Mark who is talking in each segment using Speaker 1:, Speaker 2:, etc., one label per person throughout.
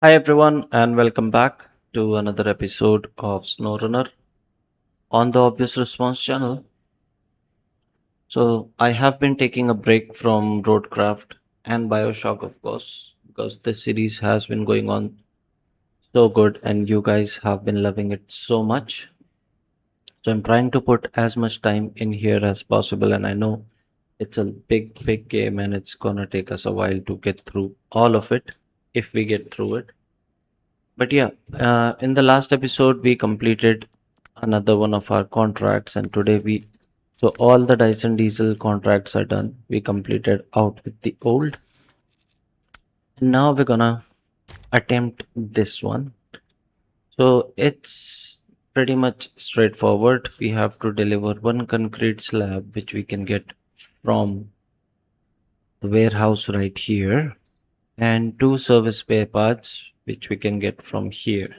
Speaker 1: Hi everyone and welcome back to another episode of Snowrunner on the Obvious Response channel. So I have been taking a break from Roadcraft and BioShock of course because this series has been going on so good and you guys have been loving it so much. So I'm trying to put as much time in here as possible and I know it's a big game and it's gonna take us a while to get through all of it if we get through it. But yeah, in the last episode, we completed another one of our contracts, and today so all the Dyson Diesel contracts are done. We completed out with the old, and now we're gonna attempt this one. So it's pretty much straightforward. We have to deliver one concrete slab, which we can get from the warehouse right here, and two service spare parts, which we can get from here.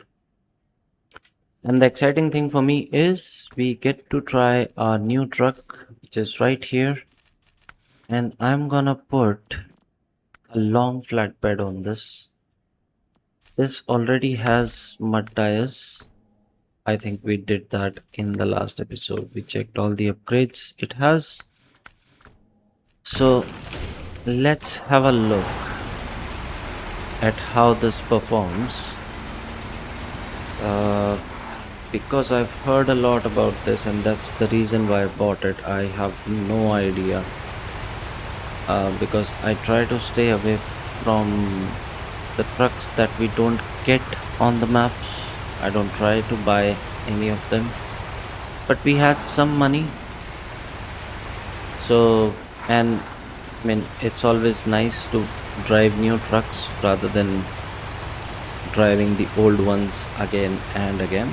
Speaker 1: And the exciting thing for me is we get to try our new truck, which is right here. And I'm gonna put a long flatbed on this. This already has mud tires. I think we did that in the last episode. We checked all the upgrades it has. So let's have a look at how this performs. Uh, because I've heard a lot about this, and that's the reason why I bought it. I have no idea because I try to stay away from the trucks that we don't get on the maps. I don't try to buy any of them. But we had some money, so and I mean it's always nice to drive new trucks rather than driving the old ones again and again.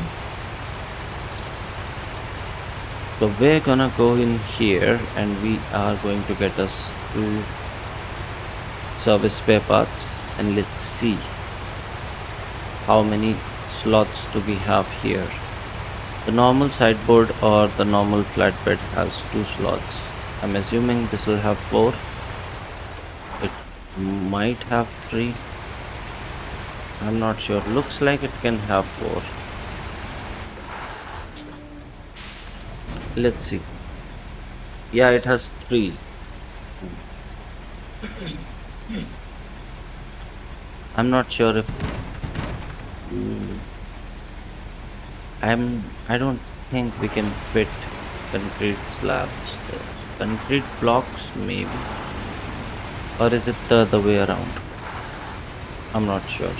Speaker 1: So we're gonna go in here and we are going to get us to service spare parts and let's see how many slots do we have here. The normal sideboard or the normal flatbed has 2 slots. I'm assuming this will have 4. It might have 3. I'm not sure. Looks like it can have 4. Let's see. Yeah, it has 3. I'm not sure if mm, I don't think we can fit concrete slabs there. Concrete blocks maybe. Or is it the other way around? I'm not sure.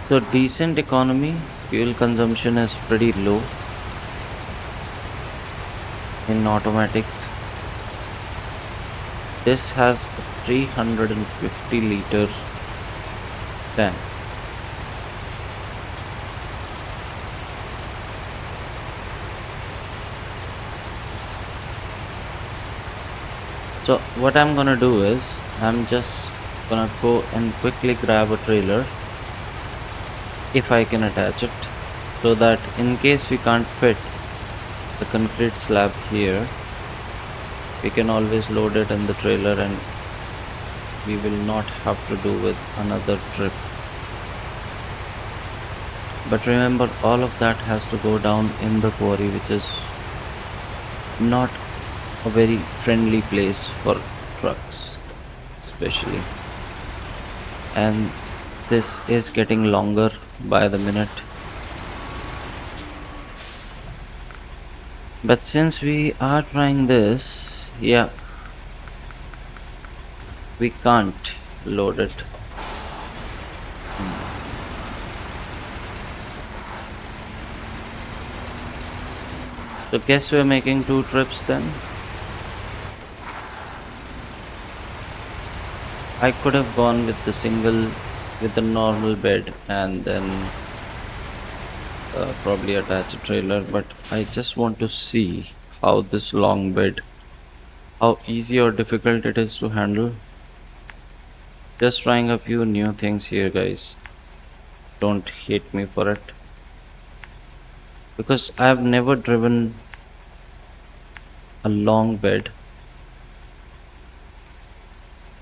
Speaker 1: So decent economy, fuel consumption is pretty low in automatic. This has a 350-liter tank. So what I'm gonna do is I'm just gonna go and quickly grab a trailer if I can attach it so that in case we can't fit the concrete slab here we can always load it in the trailer and we will not have to do with another trip. But remember all of that has to go down in the quarry, which is not a very friendly place for trucks especially, and this is getting longer by the minute. But since we are trying this, yeah, we can't load it. So guess we're making 2 trips then. I could have gone with the normal bed and then probably attach a trailer, but I just want to see how this long bed, how easy or difficult it is to handle. Just trying a few new things here, guys. Don't hate me for it. Because I've never driven a long bed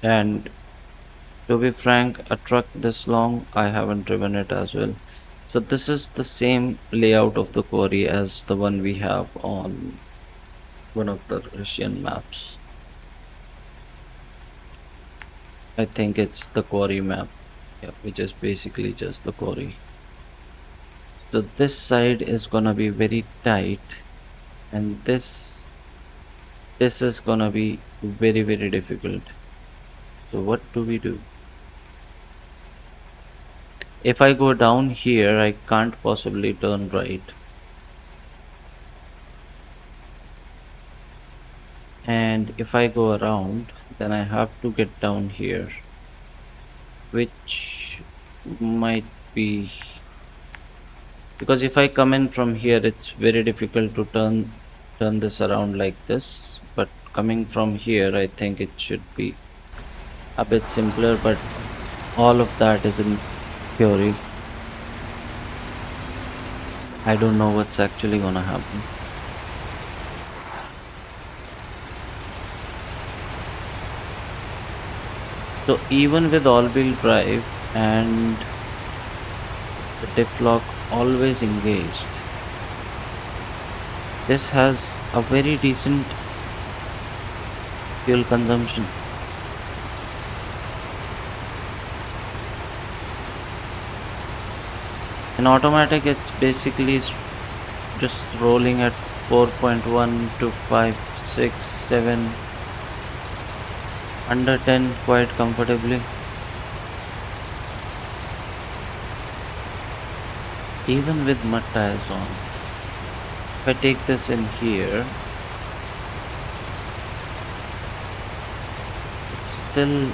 Speaker 1: and To be frank, a truck this long, I haven't driven it as well. So this is the same layout of the quarry as the one we have on one of the Russian maps. I think it's the quarry map, yeah, which is basically just the quarry. So this side is gonna be very tight, and this is gonna be very difficult. So what do we do? If I go down here, I can't possibly turn right. And if I go around, then I have to get down here, which might be because if I come in from here, it's very difficult to turn this around like this. But coming from here, I think it should be a bit simpler, but all of that is in theory. I don't know what's actually gonna happen. So even with all-wheel drive and the diff lock always engaged, this has a very decent fuel consumption. In automatic, it's basically just rolling at 4.1 to 5, 6, 7, under 10 quite comfortably. Even with mud tires on. If I take this in here, it's still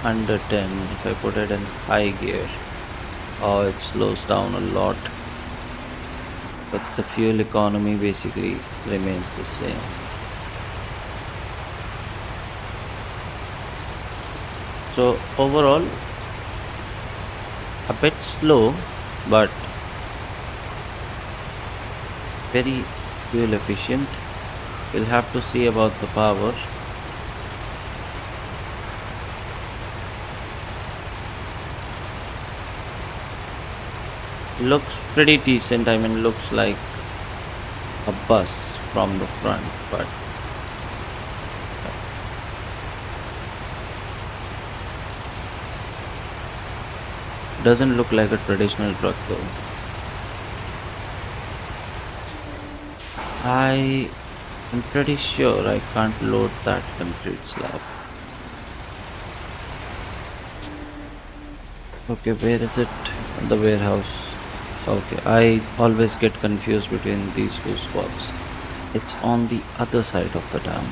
Speaker 1: under 10. If I put it in high gear, oh, it slows down a lot. But the fuel economy basically remains the same. So overall, a bit slow, but very fuel efficient. We'll have to see about the power. Looks pretty decent. I mean, looks like a bus from the front, but doesn't look like a traditional truck though. I am pretty sure I can't load that concrete slab. Okay, where is it? The warehouse. Okay, I always get confused between these two spots. It's on the other side of the dam.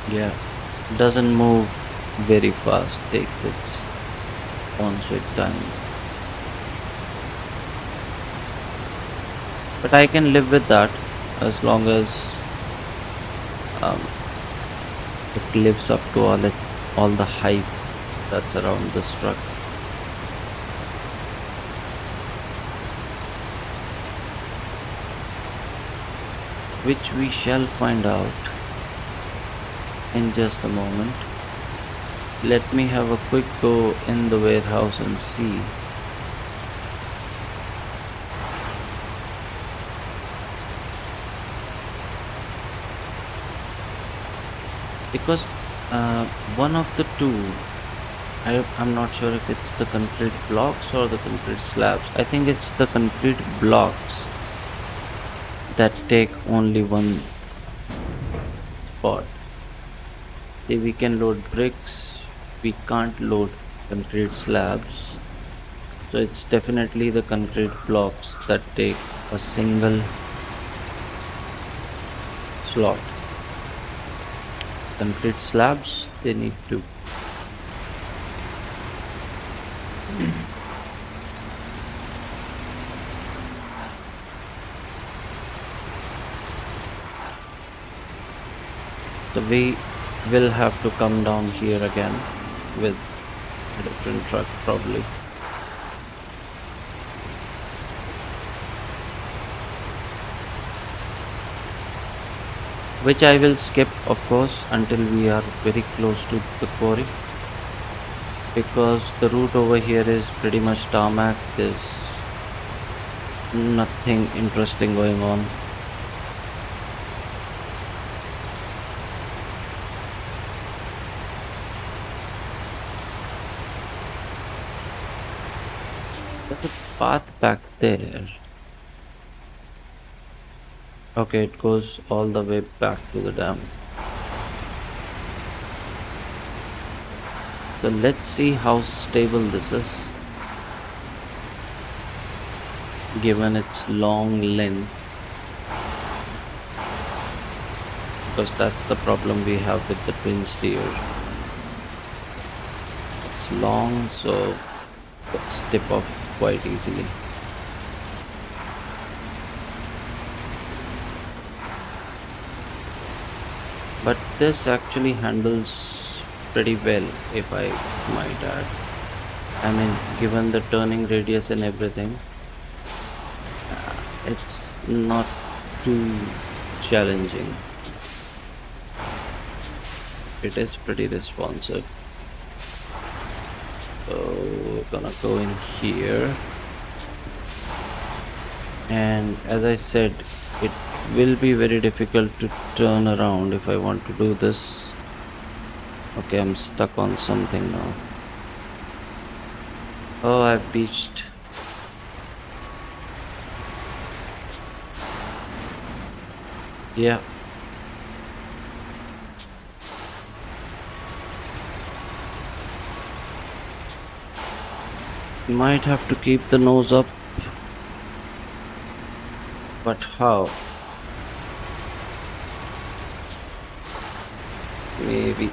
Speaker 1: Yeah, doesn't move very fast, takes its own sweet time. But I can live with that as long as um, it lives up to all the hype that's around this truck. Which we shall find out in just a moment. Let me have a quick go in the warehouse and see. Because one of the two, I'm not sure if it's the concrete blocks or the concrete slabs. I think it's the concrete blocks that take only one spot. See, we can load bricks, we can't load concrete slabs. So it's definitely the concrete blocks that take a single slot. Concrete slabs, they need to. So we We'll have to come down here again with a different truck probably. Which I will skip, of course, until we are very close to the quarry, because the route over here is pretty much tarmac. There's nothing interesting going on. There's a path back there. Okay, it goes all the way back to the dam. So let's see how stable this is, given its long length, because that's the problem we have with the twin steer. It's long, so it's tip off quite easily. But this actually handles pretty well, if I might add. I mean, given the turning radius and everything, it's not too challenging. It is pretty responsive. So we're gonna go in here, and as I said, it will be very difficult to turn around if I want to do this. Okay, I'm stuck on something now. Oh, I've beached. Yeah. Might have to keep the nose up. But how? Maybe.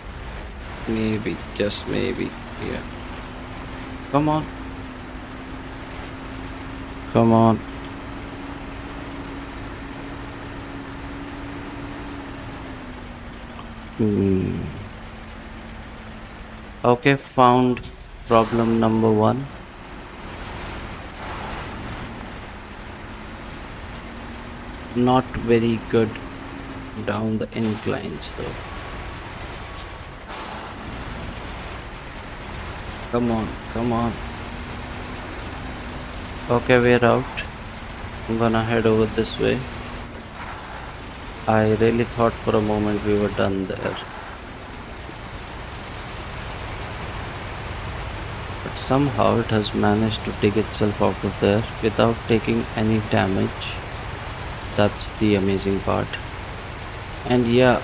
Speaker 1: Maybe. Just maybe. Yeah. Come on. Come on. Hmm. Okay, found problem number one. Not very good down the inclines though. Come on, come on. Okay, we're out. I'm gonna head over this way. I really thought for a moment we were done there. But somehow it has managed to dig itself out of there without taking any damage. That's the amazing part. And yeah,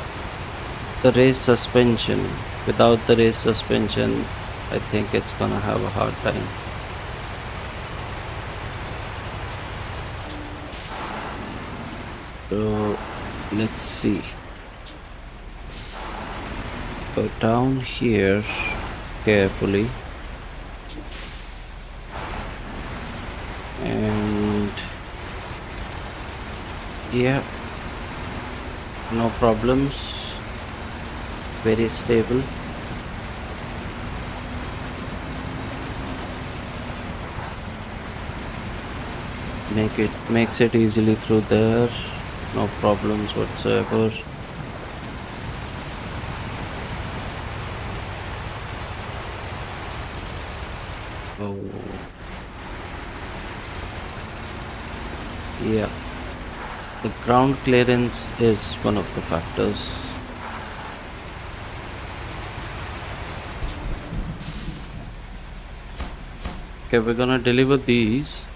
Speaker 1: the race suspension. Without the race suspension, I think it's gonna have a hard time. So let's see. Go down here carefully. And yeah, no problems. Very stable. Makes it easily through there. No problems whatsoever. Oh yeah, the ground clearance is one of the factors. Okay, we're gonna deliver these,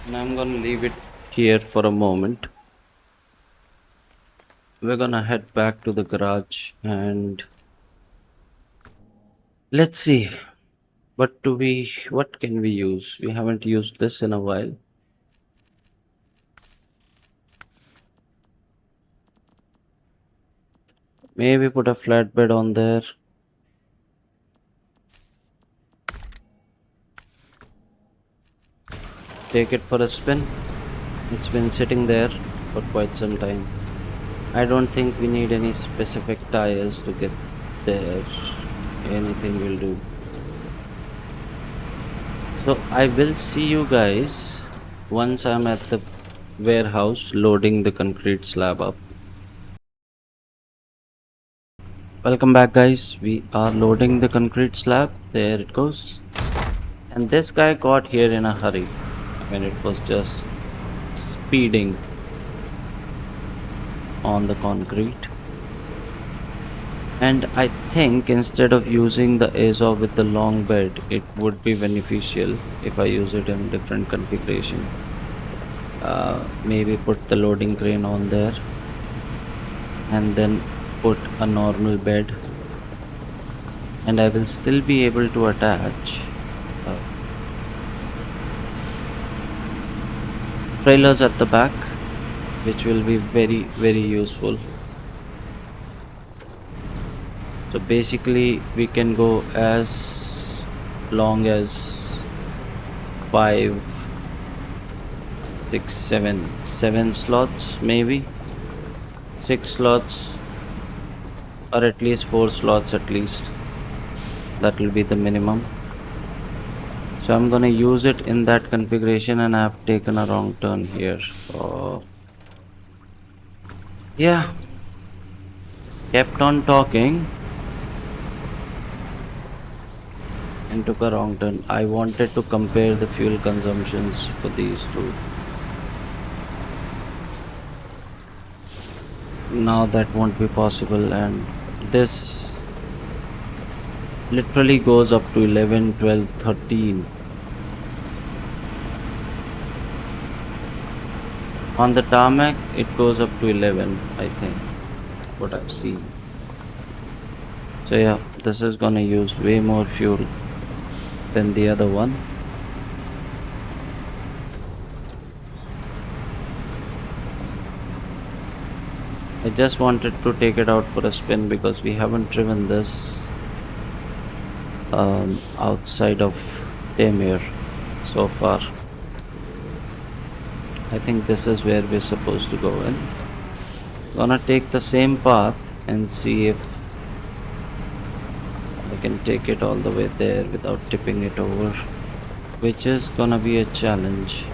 Speaker 1: and I'm gonna leave it here for a moment. We're gonna head back to the garage and let's see what can we use. We haven't used this in a while. Maybe put a flatbed on there. Take it for a spin. It's been sitting there for quite some time. I don't think we need any specific tires to get there. Anything will do. So I will see you guys once I'm at the warehouse loading the concrete slab up. Welcome back, guys. We are loading the concrete slab. There it goes. And this guy got here in a hurry. I mean, it was just speeding on the concrete. And I think instead of using the ASO with the long bed, it would be beneficial if I use it in different configuration. Maybe put the loading crane on there and then put a normal bed, and I will still be able to attach uh, trailers at the back, which will be very useful. So basically we can go as long as 5, 6, 7 slots, maybe 6 slots, or at least 4 slots at least. That will be the minimum. So I'm gonna use it in that configuration, and I've taken a wrong turn here. Oh, yeah, kept on talking and took a wrong turn. I wanted to compare the fuel consumptions for these two. Now that won't be possible, and this literally goes up to 11, 12, 13. On the tarmac, it goes up to 11, I think, what I've seen. So yeah, this is gonna use way more fuel than the other one. I just wanted to take it out for a spin because we haven't driven this outside of Tamir so far. I think this is where we're supposed to go in. Gonna take the same path and see if I can take it all the way there without tipping it over, which is gonna be a challenge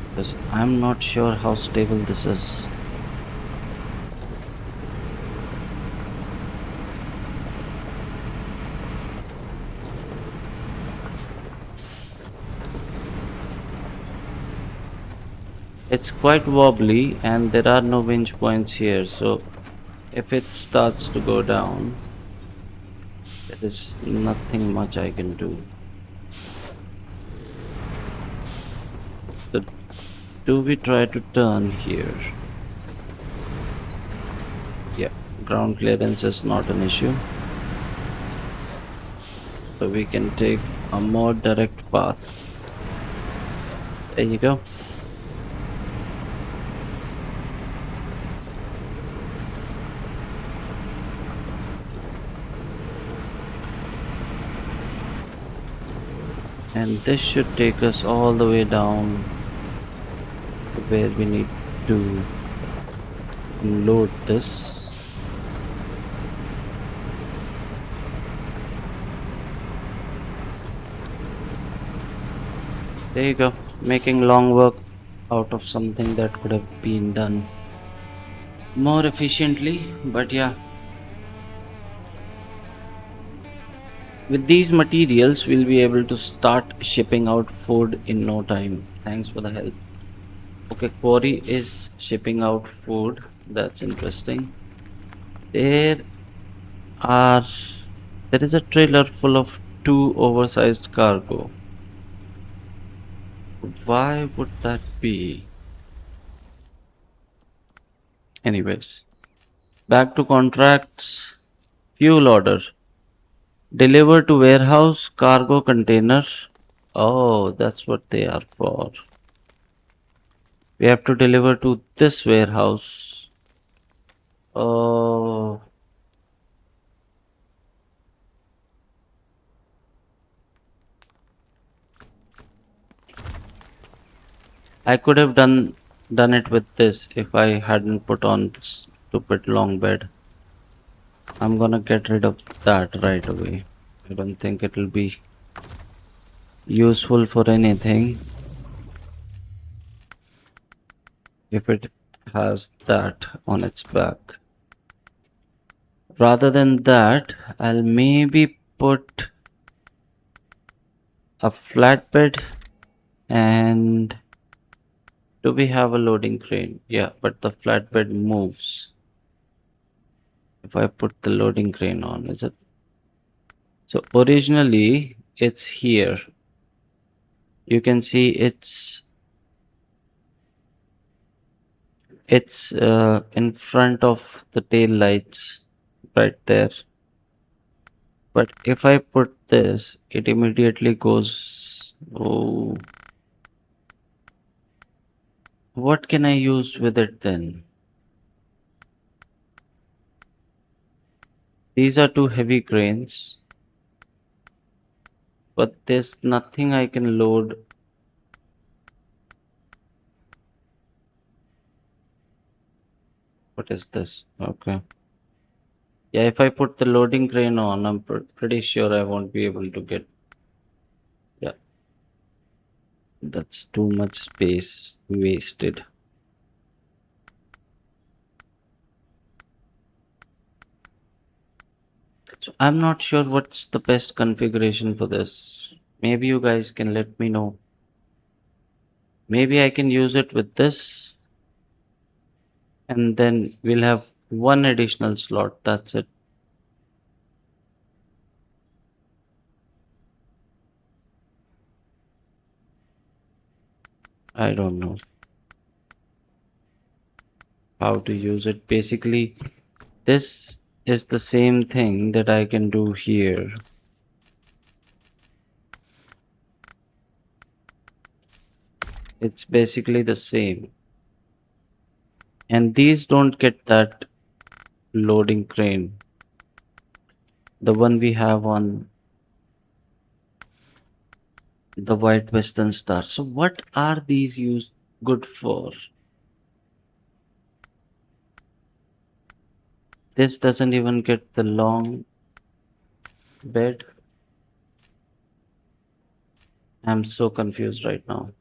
Speaker 1: because I'm not sure how stable this is. It's quite wobbly and there are no winch points here, so if it starts to go down, there is nothing much I can do. So do we try to turn here? Yeah, ground clearance is not an issue. So we can take a more direct path. There you go. And this should take us all the way down to where we need to unload this. There you go, making long work out of something that could have been done more efficiently. But yeah, with these materials we'll be able to start shipping out food in no time. Thanks for the help. Okay, quarry is shipping out food. That's interesting. There are there is a trailer full of two oversized cargo. Why would that be? Anyways, back to contracts. Fuel order. Deliver to warehouse cargo container. Oh, that's what they are for. We have to deliver to this warehouse. Oh, I could have done done it with this if I hadn't put on this stupid long bed. I'm gonna get rid of that right away. I don't think it'll be useful for anything if it has that on its back. Rather than that, I'll maybe put a flatbed. And do we have a loading crane? Yeah, but the flatbed moves if I put the loading crane on, is it? So originally it's here. You can see it's in front of the tail lights right there. But if I put this, it immediately goes. Oh, what can I use with it then? These are two heavy cranes, but there's nothing I can load. What is this? Okay. Yeah, if I put the loading crane on, I'm pretty sure I won't be able to get. Yeah, that's too much space wasted. So I'm not sure what's the best configuration for this. Maybe you guys can let me know. Maybe I can use it with this, and then we'll have one additional slot. That's it. I don't know how to use it. Basically, this is the same thing that I can do here. It's basically the same. And these don't get that loading crane. The one we have on the White Western Star. So what are these used good for? This doesn't even get the long bed. I'm so confused right now.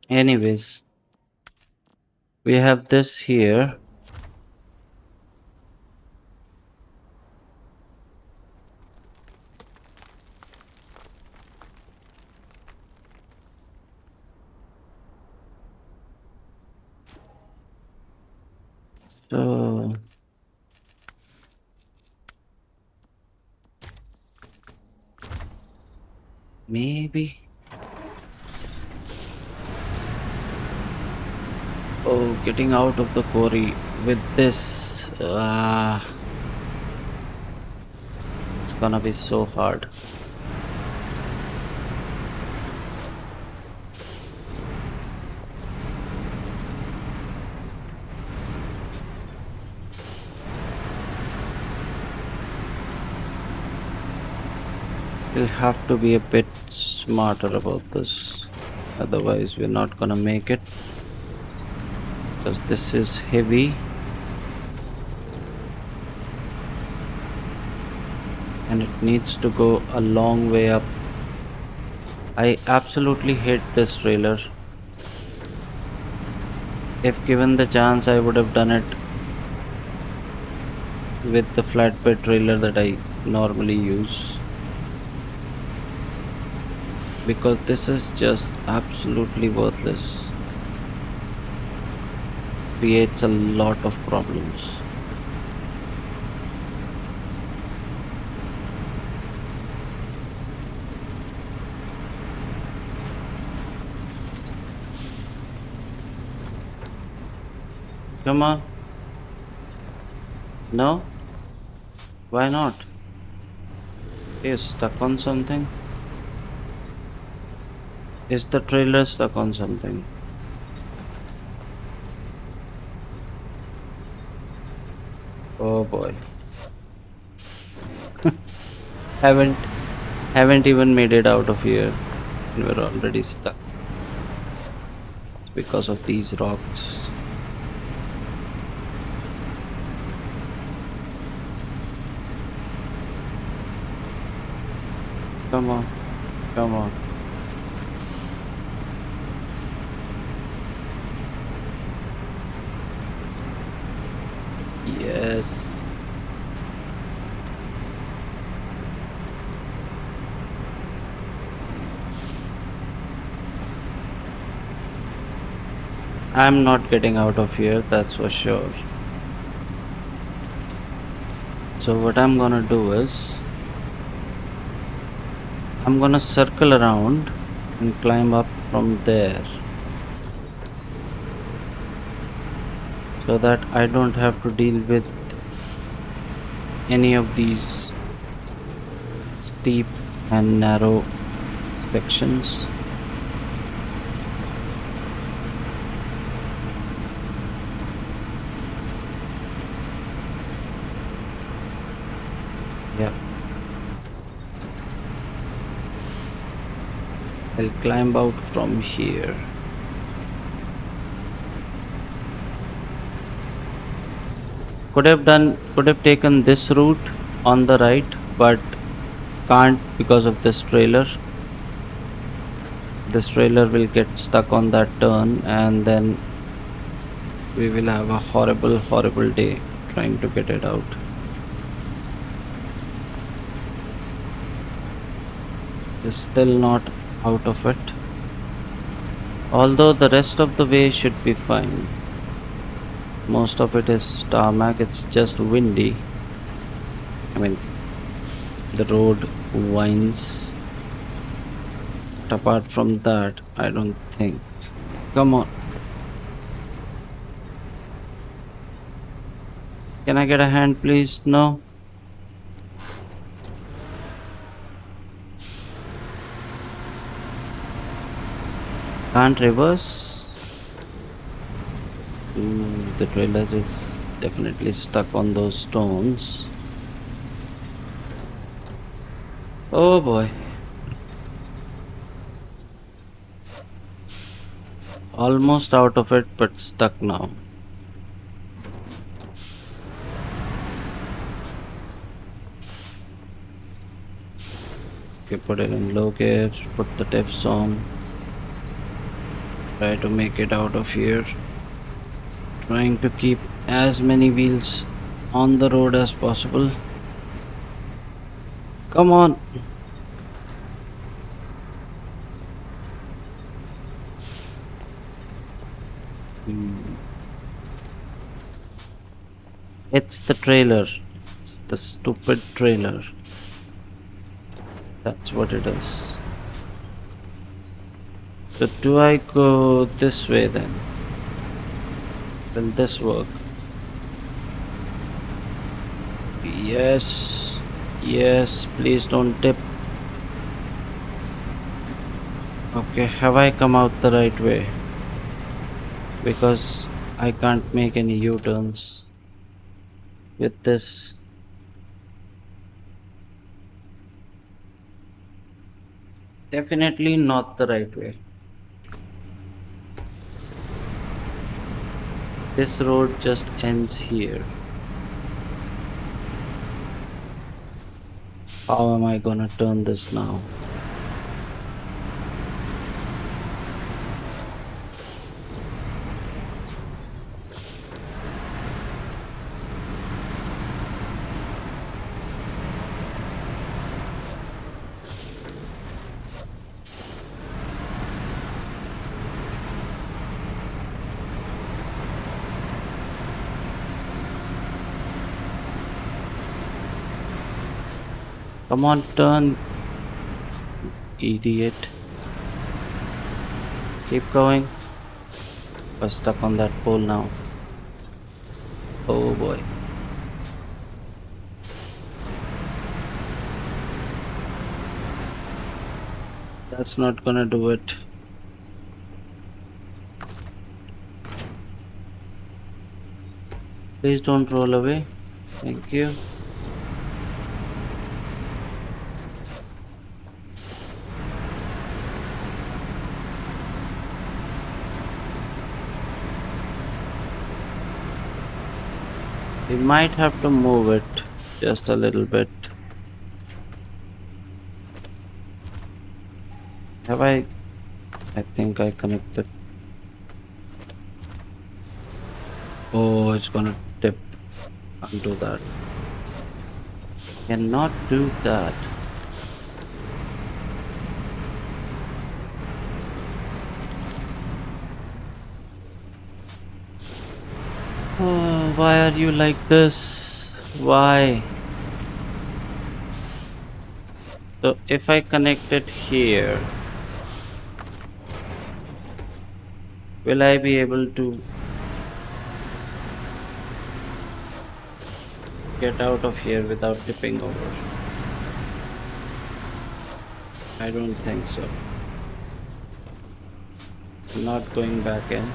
Speaker 1: Anyways, we have this here. So maybe. Oh, getting out of the quarry with this. It's gonna be so hard. We'll have to be a bit smarter about this. Otherwise, we're not gonna make it. Because this is heavy. And it needs to go a long way up. I absolutely hate this trailer. If given the chance, I would have done it with the flatbed trailer that I normally use. Because this is just absolutely worthless. Creates a lot of problems. Come on. No? Why not? Is stuck on something? Is the trailer stuck on something? Oh boy. Haven't haven't even made it out of here. And we're already stuck because of these rocks. Come on, come on. Yes. I'm not getting out of here, that's for sure. So what I'm gonna do is I'm gonna circle around and climb up from there so that I don't have to deal with any of these steep and narrow sections. Yeah, I'll climb out from here. Could have taken this route on the right, but can't because of this trailer. This trailer will get stuck on that turn, and then we will have a horrible day trying to get it out. Is still not out of it. Although the rest of the way should be fine. Most of it is tarmac, it's just windy. I mean, the road winds. But apart from that, I don't think. Come on. Can I get a hand, please? No? Can't reverse? The trailer is definitely stuck on those stones. Oh boy. Almost out of it, but stuck now. Okay, put it in low gear, put the tips on. Try to make it out of here. Trying to keep as many wheels on the road as possible. Come on. Hmm. It's the trailer. It's the stupid trailer. That's what it is. So do I go this way then? Will this work? Yes. Yes, please don't tip. Okay, have I come out the right way? Because I can't make any U-turns with this. Definitely not the right way. This road just ends here. How am I gonna turn this now? Come on, turn, idiot. Keep going. We're stuck on that pole now. Oh boy. That's not gonna do it. Please don't roll away. Thank you. We might have to move it just a little bit. Have I? I think I connected. Oh, it's gonna tip. Can't do that. Cannot do that. Oh, why are you like this? Why? So if I connect it here, will I be able to get out of here without tipping over? I don't think so. I'm not going back in.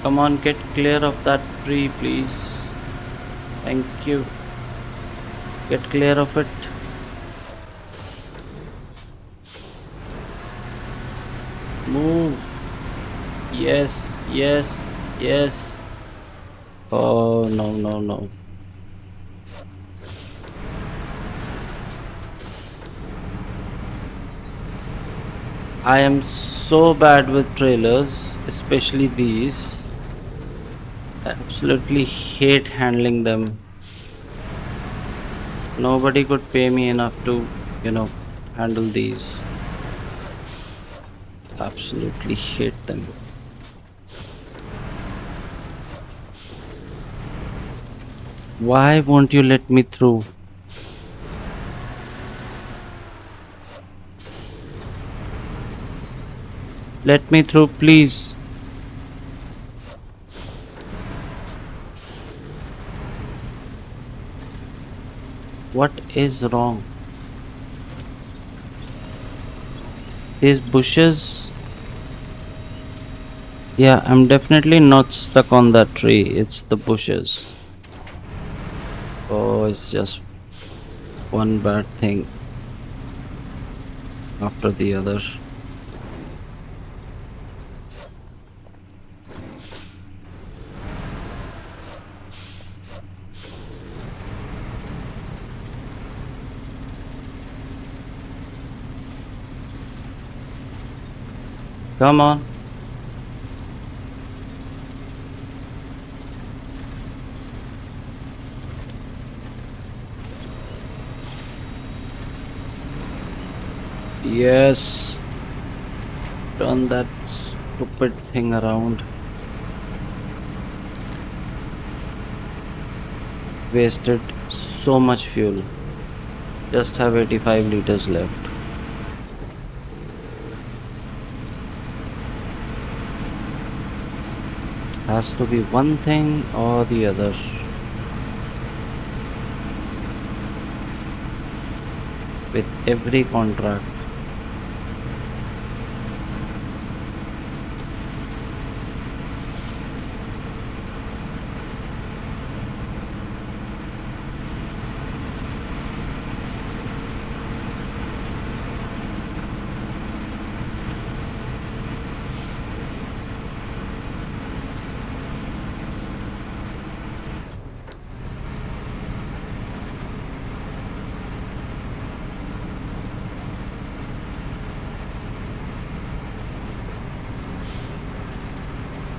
Speaker 1: Come on, get clear of that tree, please. Thank you. Get clear of it. Move. Yes, yes, yes. Oh, no, no, no. I am so bad with trailers, especially these. I absolutely hate handling them. Nobody could pay me enough to, handle these. Absolutely hate them. Why won't you let me through? Let me through, please. What is wrong? These bushes. Yeah, I'm definitely not stuck on that tree. It's the bushes. Oh, it's just one bad thing after the other. Come on. Yes. Turn that stupid thing around. Wasted so much fuel. Just have 85 liters left. Has to be one thing or the other. With every contract.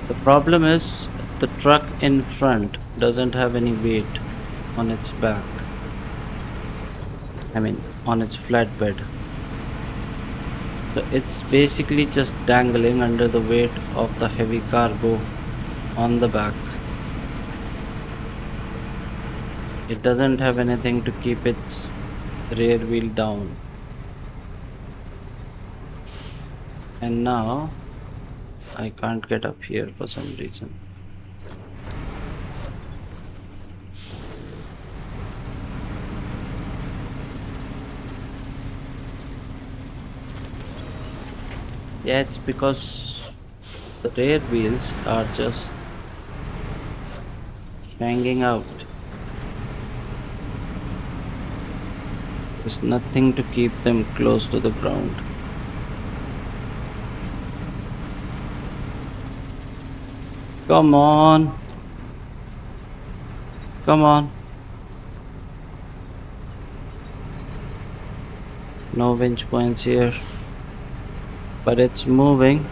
Speaker 1: The problem is the truck in front doesn't have any weight on its back. I mean, on its flatbed. So it's basically just dangling under the weight of the heavy cargo on the back. It doesn't have anything to keep its rear wheel down. And now I can't get up here for some reason. Yeah, it's because the rear wheels are just hanging out. There's nothing to keep them close to the ground. Come on, come on. No winch points here, but it's moving.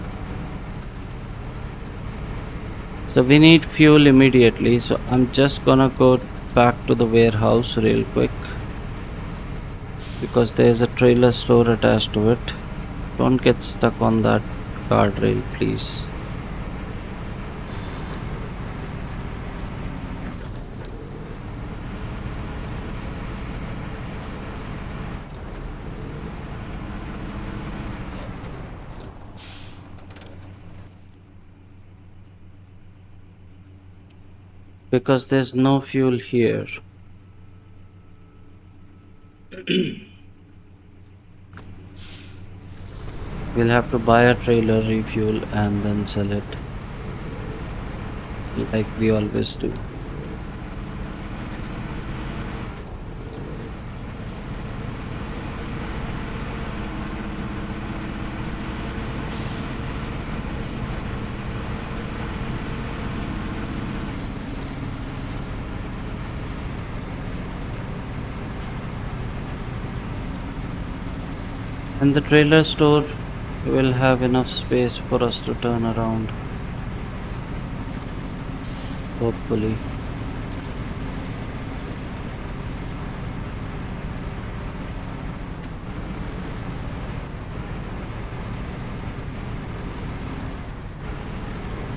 Speaker 1: So we need fuel immediately. So I'm just gonna go back to the warehouse real quick because there's a trailer store attached to it. Don't get stuck on that guardrail, please. Because there's no fuel here. We'll have to buy a trailer, refuel, and then sell it like we always do. And the trailer store will have enough space for us to turn around. Hopefully.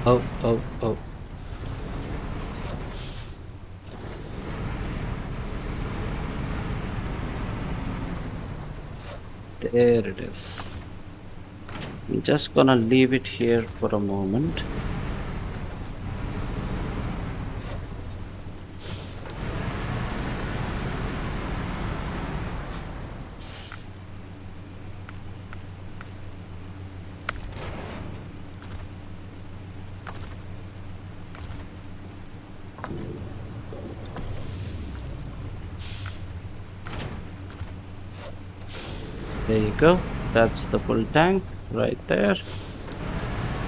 Speaker 1: Oh, oh, oh. There it is. I'm just gonna leave it here for a moment. There you go. That's the full tank right there.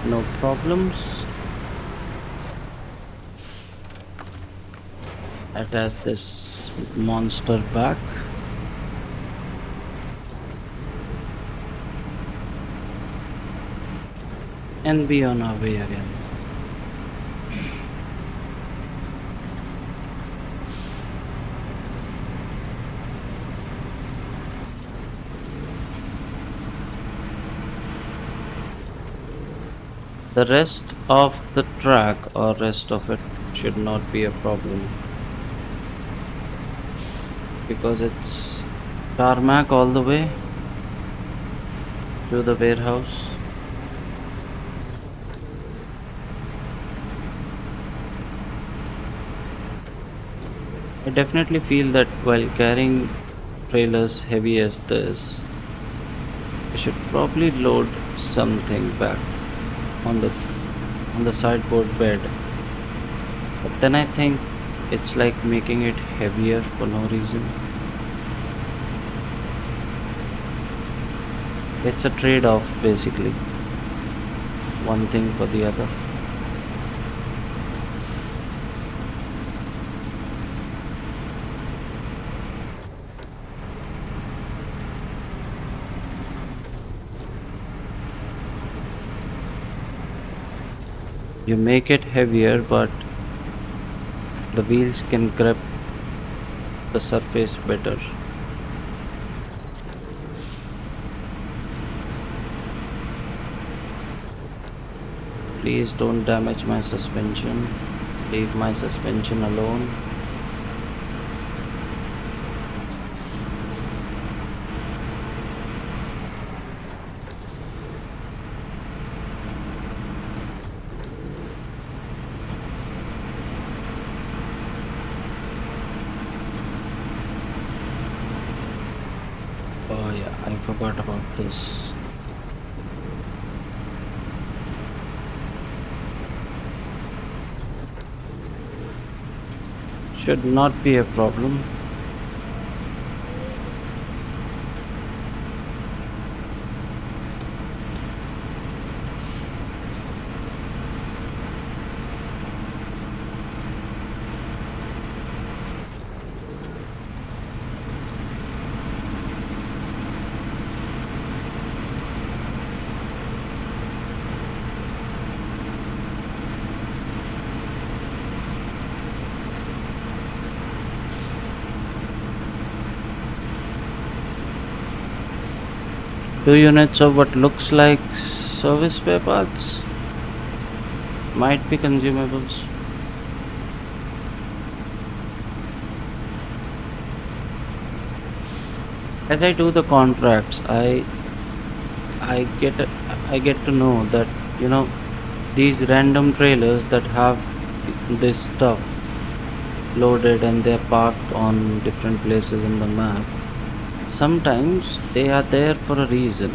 Speaker 1: No problems. Attach this monster back. And be on our way again. The rest of the track or rest of it should not be a problem because it's tarmac all the way to the warehouse. I definitely feel that while carrying trailers heavy as this, we should probably load something back on the sideboard bed. But then I think it's like making it heavier for no reason. It's a trade-off basically. One thing for the other. You make it heavier, but the wheels can grip the surface better. Please don't damage my suspension. Leave my suspension alone. Oh yeah, I forgot about this. Should not be a problem. Two units of what looks like service spare parts might be consumables. As I do the contracts, I get I get to know that you know these random trailers that have this stuff loaded and they're parked on different places in the map. Sometimes they are there for a reason.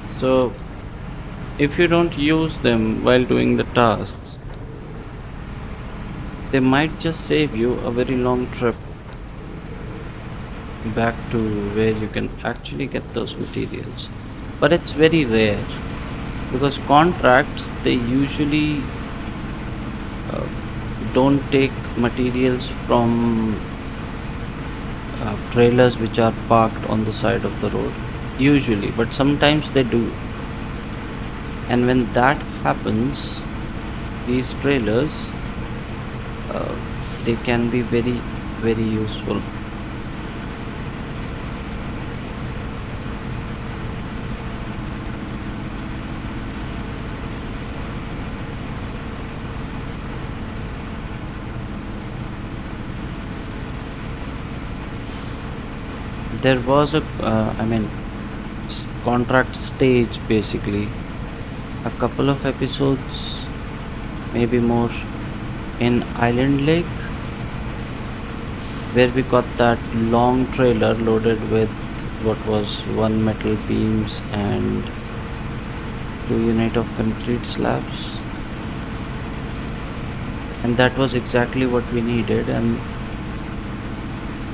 Speaker 1: So if you don't use them while doing the tasks, they might just save you a very long trip back to where you can actually get those materials. But it's very rare because contracts they usually uh, don't take materials from trailers which are parked on the side of the road usually, but sometimes they do. And when that happens, these trailers uh, they can be very useful. There was a contract stage basically a couple of episodes, maybe more, in Island Lake, where we got that long trailer loaded with what was one metal beams and two unit of concrete slabs. And that was exactly what we needed. And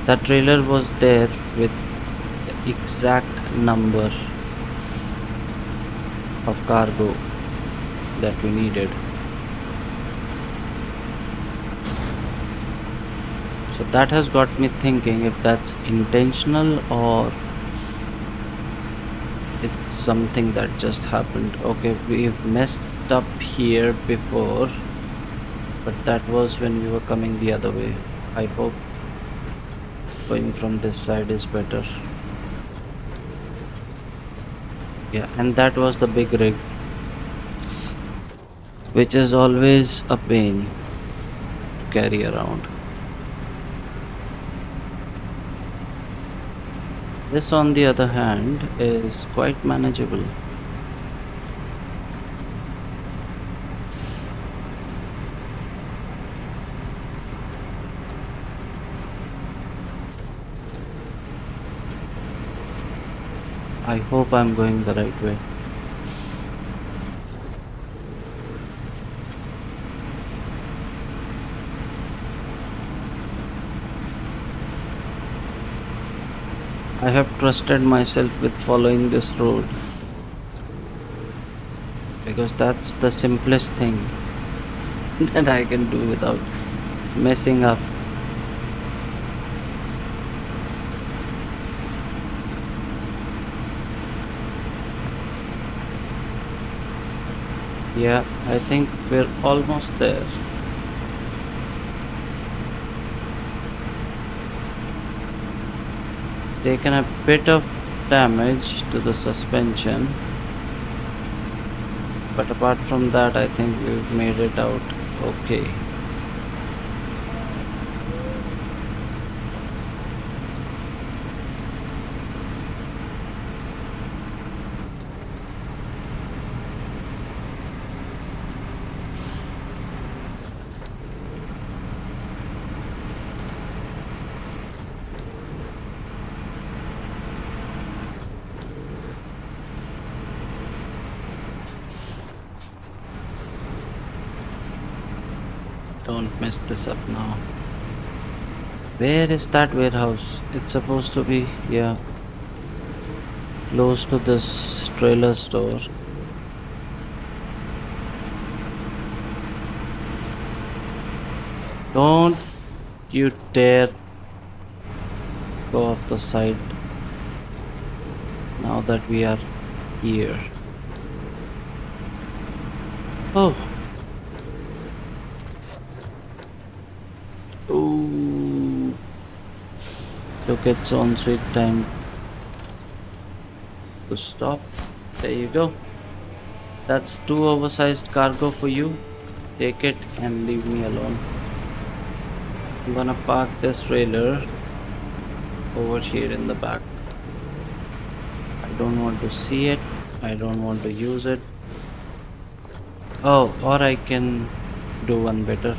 Speaker 1: that trailer was there with the exact number of cargo that we needed. So that has got me thinking if that's intentional or it's something that just happened. Okay, we've messed up here before, but that was when we were coming the other way. I hope going from this side is better. Yeah, and that was the big rig, which is always a pain to carry around. This, on the other hand, is quite manageable. I hope I'm going the right way. I have trusted myself with following this road because that's the simplest thing that I can do without messing up. Yeah, I think we're almost there. Taken a bit of damage to the suspension, but apart from that, I think we've made it out okay. Don't mess this up now. Where is that warehouse? It's supposed to be, yeah, close to this trailer store. Don't you dare go off the side now that we are here. Oh, ooh, took its own sweet time to stop. There you go. That's two oversized cargo for you. Take it and leave me alone. I'm gonna park this trailer over here in the back. I don't want to see it. I don't want to use it. Oh, or I can do one better.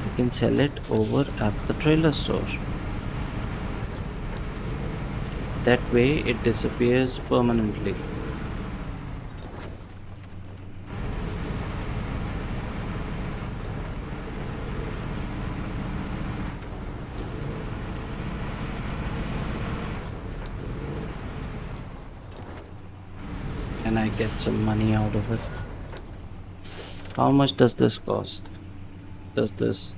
Speaker 1: I can sell it over at the trailer store. That way it disappears permanently. And I get some money out of it. How much does this cost? Does this?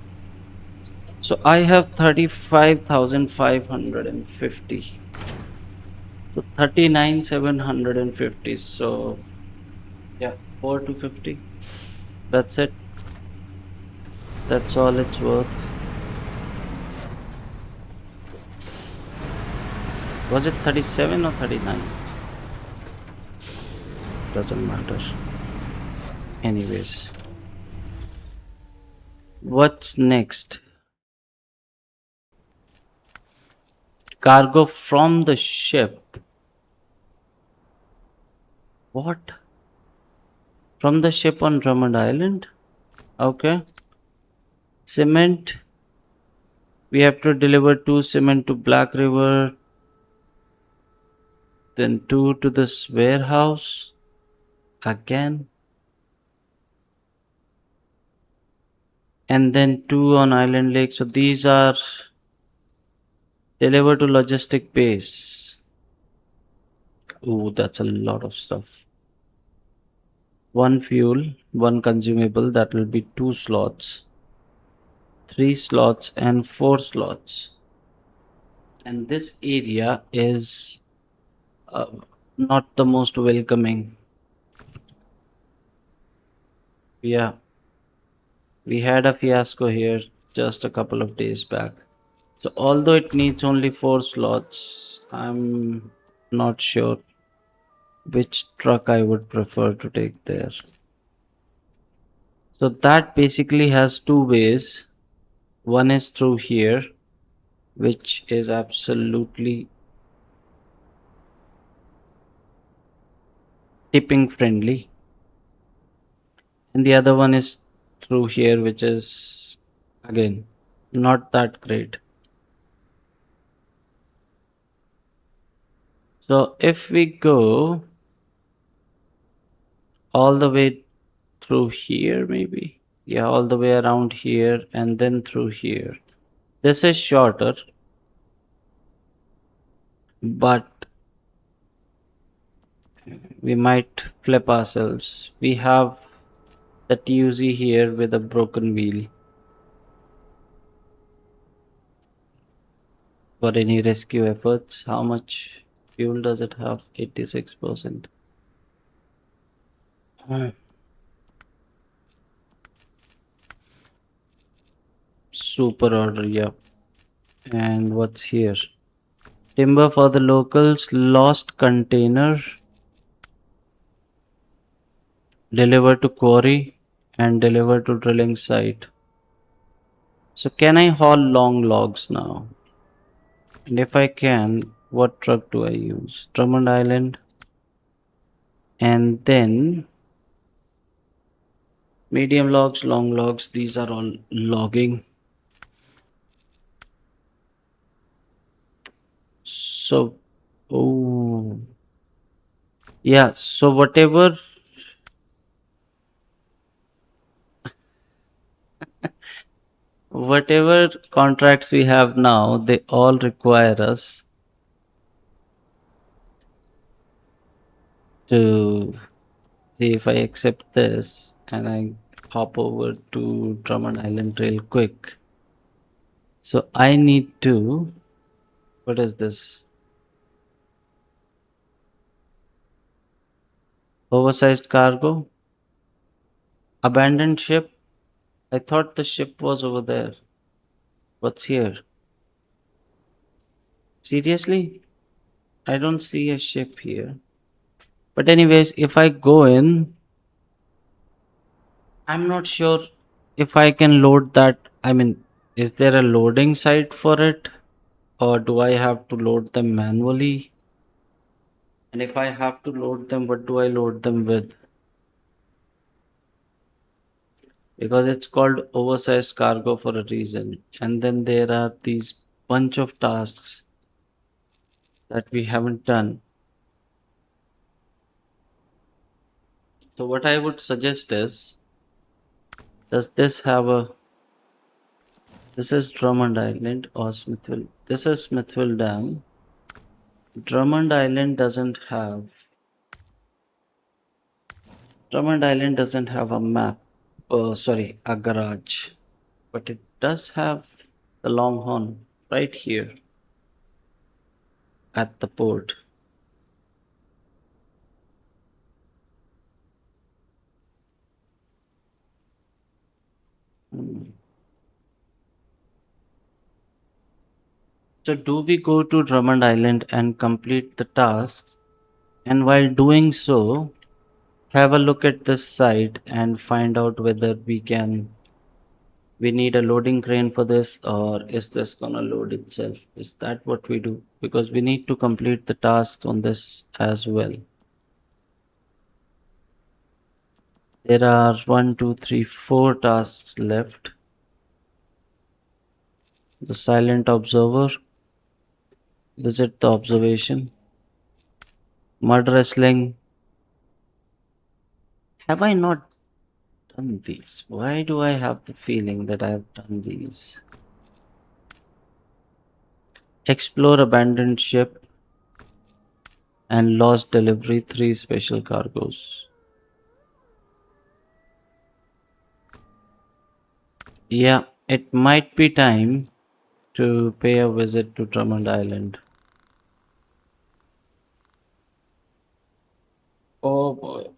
Speaker 1: So I have 35,550. So 39,750. So yeah, 4 to 50. That's it. That's all it's worth. Was it 37 or 39? Doesn't matter. Anyways, what's next? Cargo from the ship. What? From the ship on Drummond Island? Okay. Cement. We have to deliver two cement to Black River, then two to this warehouse. Again. And then two on Island Lake. So these are delivered to logistic base. Ooh, that's a lot of stuff. One fuel, one consumable, that will be two slots, three slots, and four slots. And this area is uh, not the most welcoming. Yeah, we had a fiasco here just a couple of days back. So, although it needs only four slots, I'm not sure which truck I would prefer to take there. So, that basically has two ways. One is through here, which is absolutely tipping friendly, and the other one is through here, which is again not that great. So, if we go all the way through here, maybe, yeah, all the way around here and then through here, this is shorter, but we might flip ourselves. We have the TUZ here with a broken wheel. For any rescue efforts, how much fuel does it have? 86%. Hmm. Super order, yeah. And what's here? Timber for the locals, lost container, deliver to quarry, and deliver to drilling site. So can I haul long logs now? And if I can, what truck do I use? Drummond Island, and then medium logs, long logs. These are all logging. So, oh, yeah. So whatever contracts we have now, they all require us to see if I accept this and I hop over to Drummond Island real quick. So I need to, what is this? Oversized cargo, abandoned ship. I thought the ship was over there. What's here? Seriously? I don't see a ship here. But anyways, if I go in, I'm not sure if I can load that. I mean, is there a loading site for it? Or do I have to load them manually? And if I have to load them, what do I load them with? Because it's called oversized cargo for a reason. And then there are these bunch of tasks that we haven't done. So what I would suggest is, does this have a, this is Drummond Island or Smithville. This is Smithville Dam. Drummond Island doesn't have a map. Sorry, a garage. But it does have the Longhorn right here at the port. Hmm. So do we go to Drummond Island and complete the tasks? And while doing so, have a look at this site and find out whether we need a loading crane for this, or is this gonna load itself? Is that what we do? Because we need to complete the task on this as well. There are one, two, three, four tasks left. The silent observer, visit the observation, mud wrestling. Have I not done these? Why do I have the feeling that I have done these? Explore abandoned ship and lost delivery, three special cargoes. Yeah, it might be time to pay a visit to Drummond Island. Oh boy.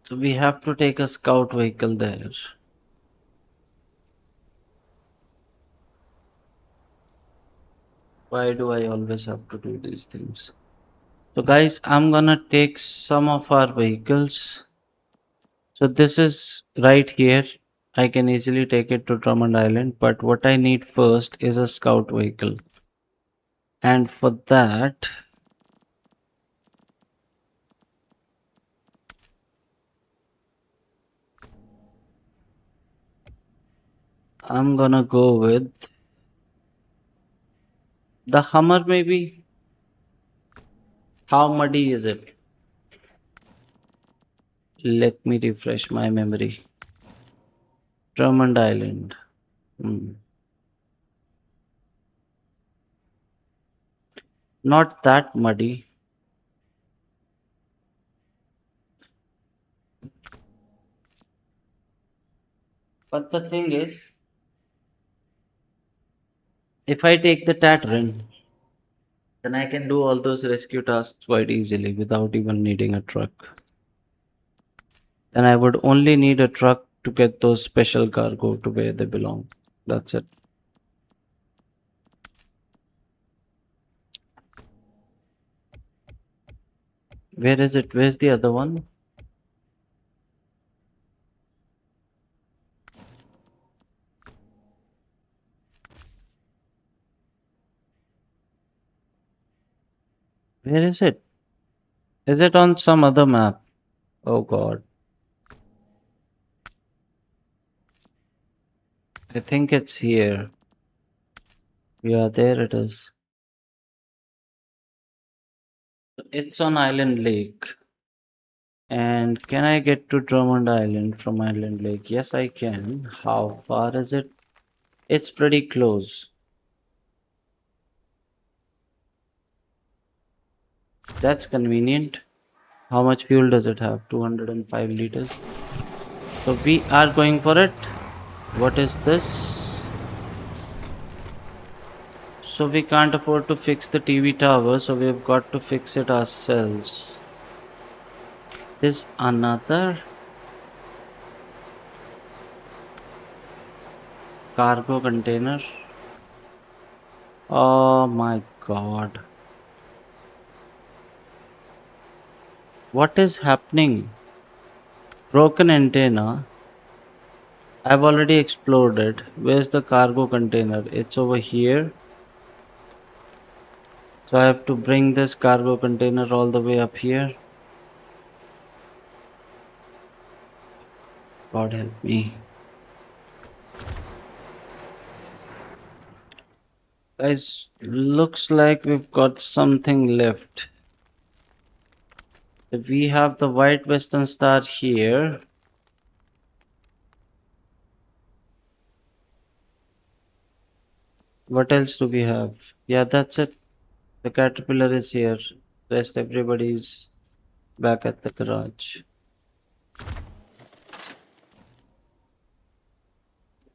Speaker 1: So we have to take a scout vehicle there. Why do I always have to do these things? So guys, I'm gonna take some of our vehicles. So this is right here. I can easily take it to Drummond Island, but what I need first is a scout vehicle. And for that, I'm gonna go with the Hummer maybe. How muddy is it? Let me refresh my memory. Drummond Island. Hmm. Not that muddy. But the thing is, if I take the Tatran, then I can do all those rescue tasks quite easily without even needing a truck. Then I would only need a truck to get those special cargo to where they belong. That's it. Where is it? Where's the other one? Where is it? Is it on some other map? Oh god. I think it's here. Yeah, there it is. It's on Island Lake. And can I get to Drummond Island from Island Lake? Yes, I can. How far is it? It's pretty close. That's convenient. How much fuel does it have? 205 liters. So we are going for it. What is this? So we can't afford to fix the TV tower, so we've got to fix it ourselves. There's another cargo container. Oh my god. What is happening? Broken antenna. I've already explored it. Where's the cargo container? It's over here. So I have to bring this cargo container all the way up here. God help me. Guys, looks like we've got something left. If we have the white western star here, what else do we have? Yeah, that's it. The caterpillar is here. Rest everybody's back at the garage.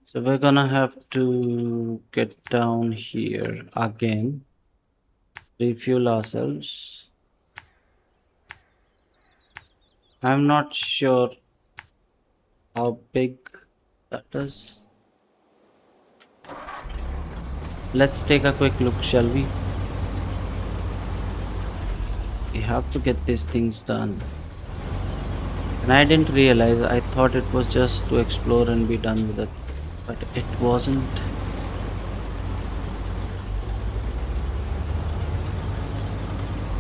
Speaker 1: So we're gonna have to get down here again, refuel ourselves. I'm not sure how big that is. Let's take a quick look, shall we? We have to get these things done. And I didn't realize, I thought it was just to explore and be done with it. But it wasn't.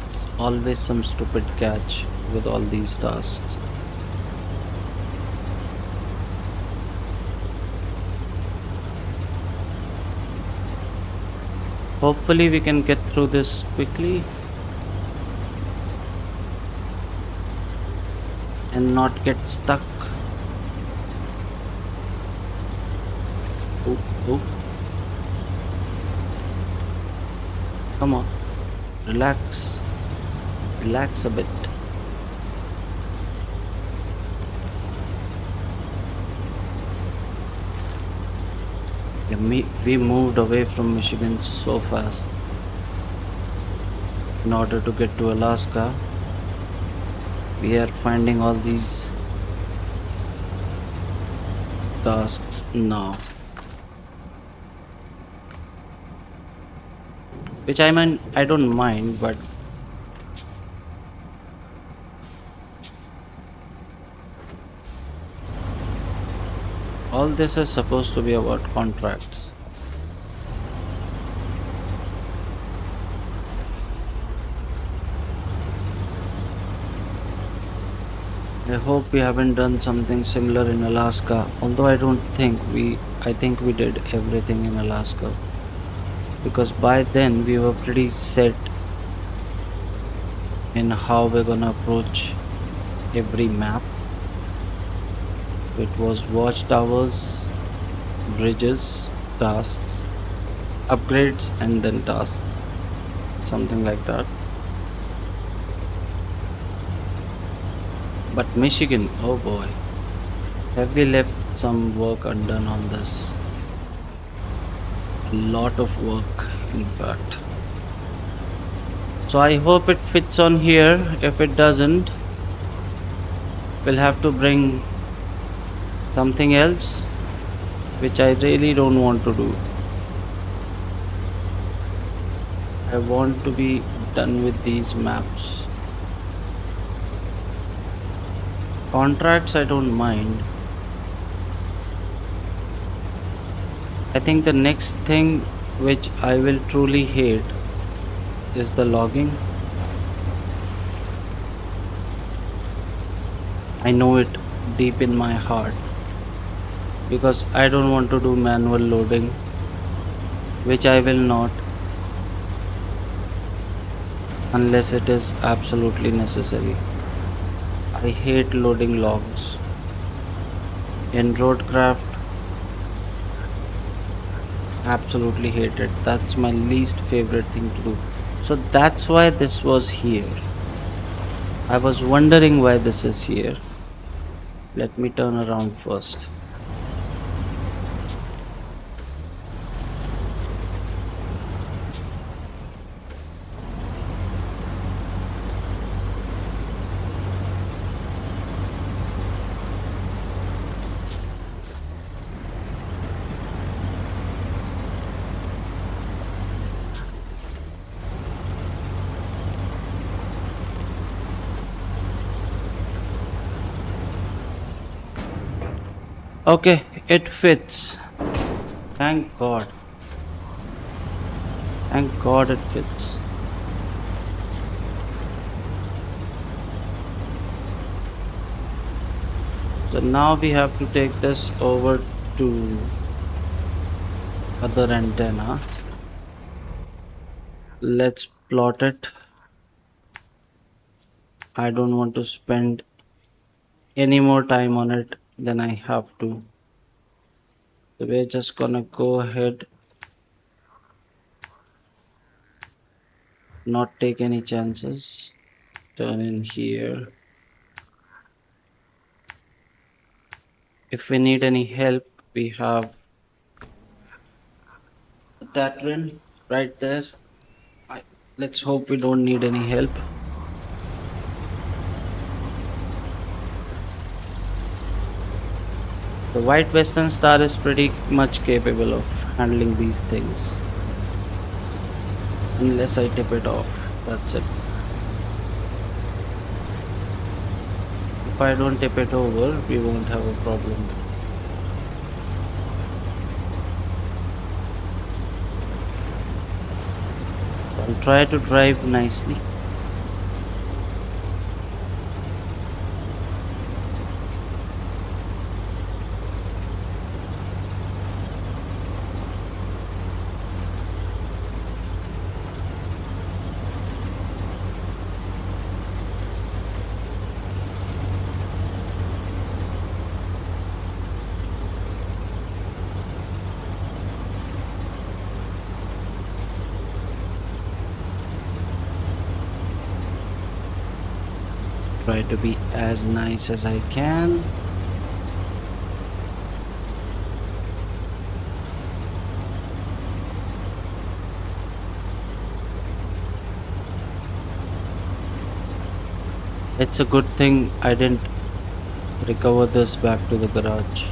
Speaker 1: It's always some stupid catch with all these tasks. Hopefully we can get through this quickly and not get stuck. Oh, oh. Come on. Relax. Relax a bit. Yeah, we moved away from Michigan so fast in order to get to Alaska. We are finding all these tasks now. Which I don't mind, but all this is supposed to be about contracts. I hope we haven't done something similar in Alaska, although I think we did everything in Alaska. Because by then we were pretty set in how we're gonna approach every map. It was watchtowers, bridges, tasks, upgrades, and then tasks. Something like that. But Michigan, oh boy, have we left some work undone on this? A lot of work, in fact. So I hope it fits on here. If it doesn't, we'll have to bring something else, which I really don't want to do. I want to be done with these maps. Contracts, I don't mind. I think the next thing which I will truly hate is the logging. I know it deep in my heart because I don't want to do manual loading, which I will not unless it is absolutely necessary. I hate loading logs. In roadcraft, absolutely hate it. That's my least favorite thing to do. So that's why this was here. I was wondering why this is here. Let me turn around first. Okay, it fits. Thank God. Thank God it fits. So now we have to take this over to other antenna. Let's plot it. I don't want to spend any more time on it than I have to. So we're just gonna go ahead, not take any chances. Turn in here. If we need any help, we have the Tatran right there. I, let's hope we don't need any help. The White Western Star is pretty much capable of handling these things. Unless I tip it off. That's it. If I don't tip it over, we won't have a problem. So I'll try to drive nicely. Try to be as nice as I can. It's a good thing I didn't recover this back to the garage.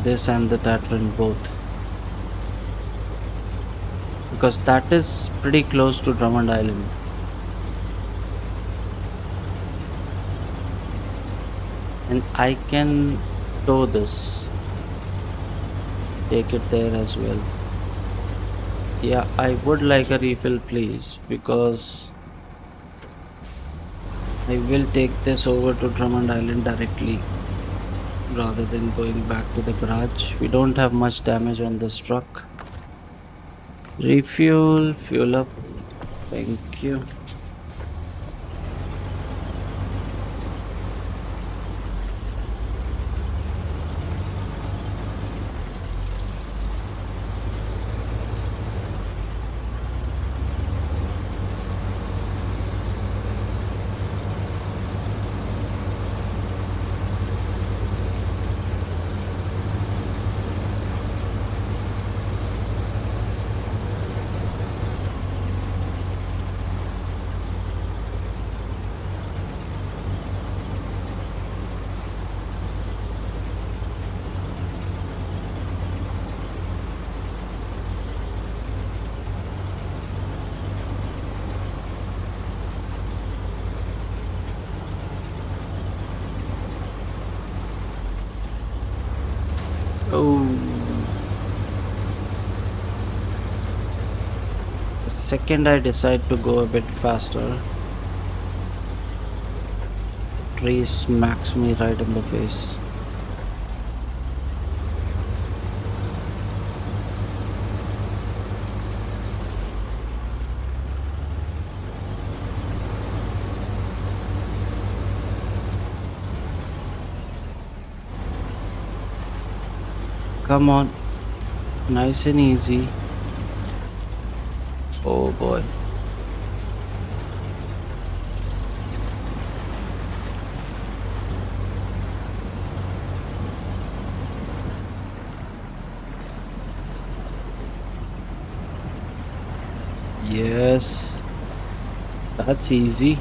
Speaker 1: This and the Tatran both. Because that is pretty close to Drummond Island. And I can tow this. Take it there as well. Yeah, I would like a refill, please, because I will take this over to Drummond Island directly rather than going back to the garage. We don't have much damage on this truck. Refuel, fuel up. Thank you. Oh, the second I decide to go a bit faster, the tree smacks me right in the face. Come on, nice and easy. Oh boy. Yes, that's easy.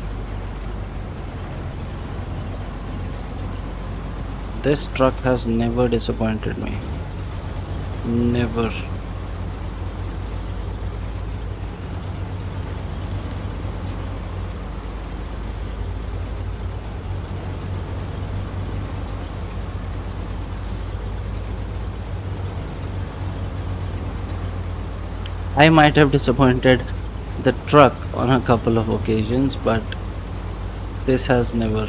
Speaker 1: This truck has never disappointed me. Never. I might have disappointed the truck on a couple of occasions, but this has never.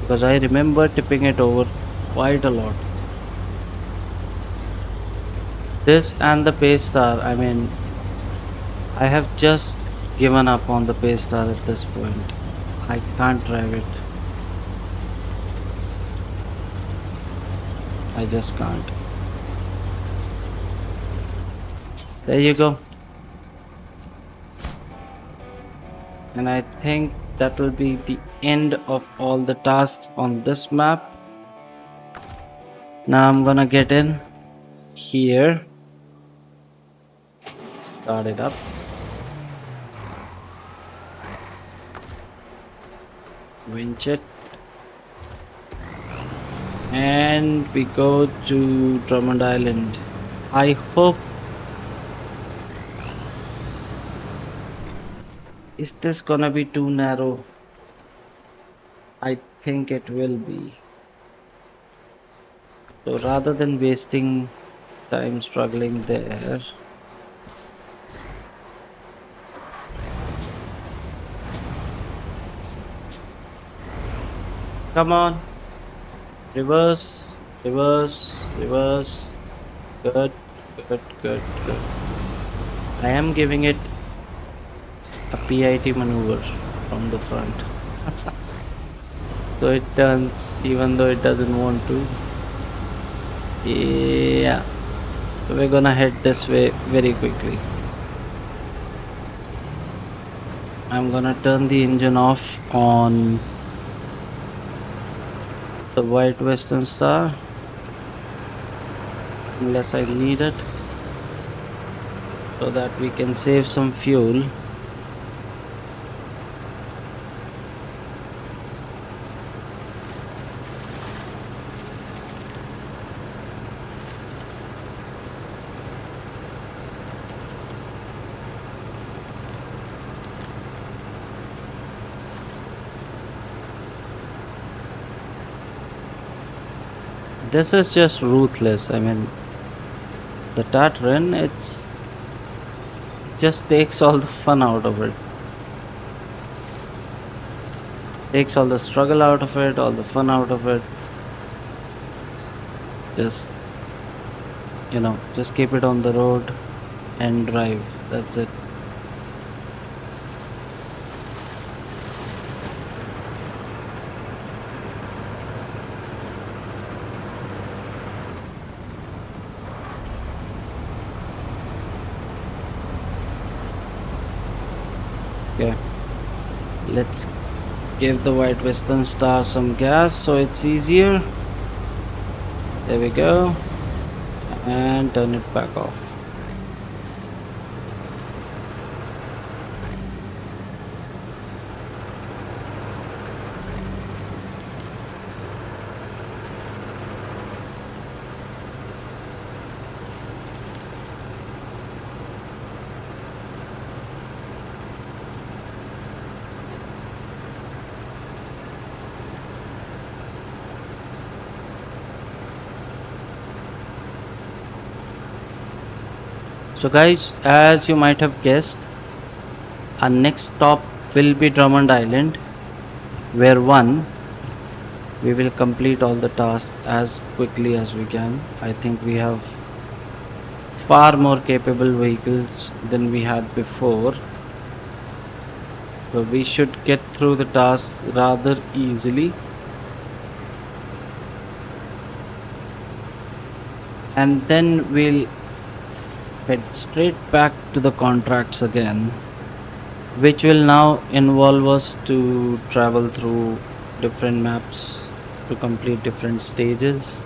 Speaker 1: Because I remember tipping it over quite a lot. This and the Paystar, I mean, I have just given up on the Paystar at this point. I can't drive it. I just can't. There you go. And I think that will be the end of all the tasks on this map. Now I'm gonna get in here, start it up, winch it, and we go to Drummond Island. I hope. Is this gonna be too narrow? I think it will be. So rather than wasting time struggling there, come on, reverse, reverse, reverse. Good, good, good, good. I am giving it a PIT maneuver from the front. So it turns even though it doesn't want to. Yeah. So we're gonna head this way very quickly. I'm gonna turn the engine off on the White Western Star unless I need it, so that we can save some fuel. This is just ruthless. I mean, the Tatran, it just takes all the fun out of it. Takes all the struggle out of it, all the fun out of it. It's just, just keep it on the road and drive. That's it. Okay. Let's give the White Western Star some gas so it's easier. There we go. And turn it back off. So guys, as you might have guessed, our next stop will be Drummond Island, where we will complete all the tasks as quickly as we can. I think we have far more capable vehicles than we had before. So we should get through the tasks rather easily. And then we'll head straight back to the contracts again, which will now involve us to travel through different maps to complete different stages.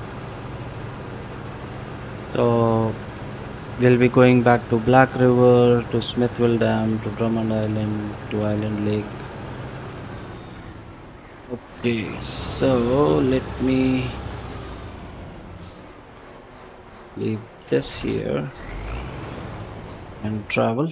Speaker 1: So we'll be going back to Black River, to Smithville Dam, to Drummond Island, to Island Lake. Okay, so let me leave this here and travel.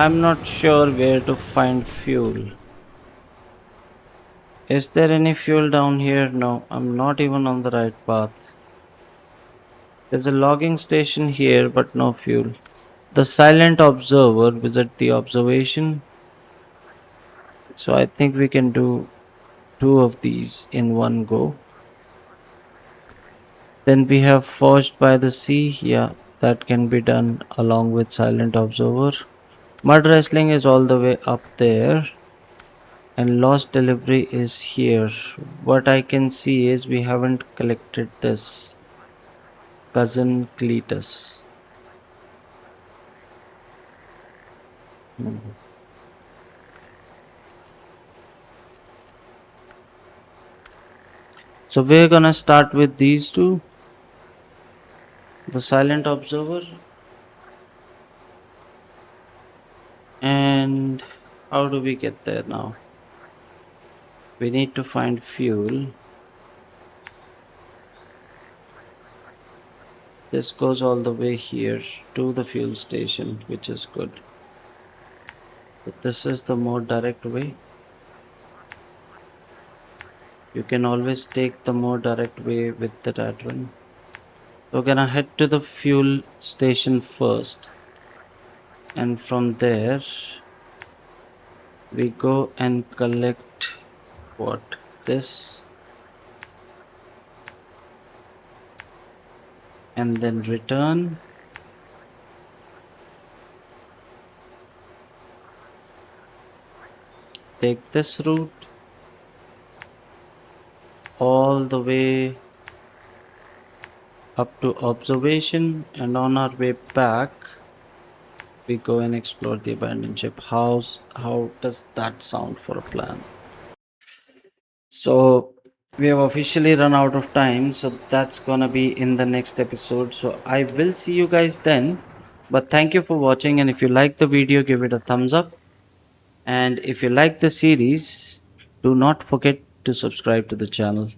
Speaker 1: I'm not sure where to find fuel. Is there any fuel down here? No, I'm not even on the right path. There's a logging station here, but no fuel. The silent observer visit the observation. So I think we can do two of these in one go. Then we have forged by the sea. Yeah, that can be done along with silent observer. Mud wrestling is all the way up there, and lost delivery is here. What I can see is we haven't collected this cousin Cletus. Mhm. So we're gonna start with these two, the silent observer, and how do we get there now? We need to find fuel. This goes all the way here to the fuel station, which is good. But this is the more direct way. You can always take the more direct way with the Radron. We're gonna head to the fuel station first, and from there we go and collect what? This, and then return. Take this route all the way up to observation, and on our way back we go and explore the abandoned ship. How does that sound for a plan? So we have officially run out of time, so that's gonna be in the next episode. So I will see you guys then. But thank you for watching, and if you like the video, give it a thumbs up. And if you like the series, do not forget to subscribe to the channel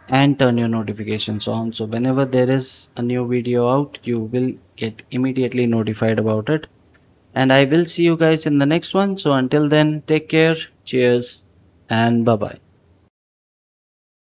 Speaker 1: and turn your notifications on. So whenever there is a new video out, you will get immediately notified about it. And I will see you guys in the next one. So until then, take care, cheers, and bye bye.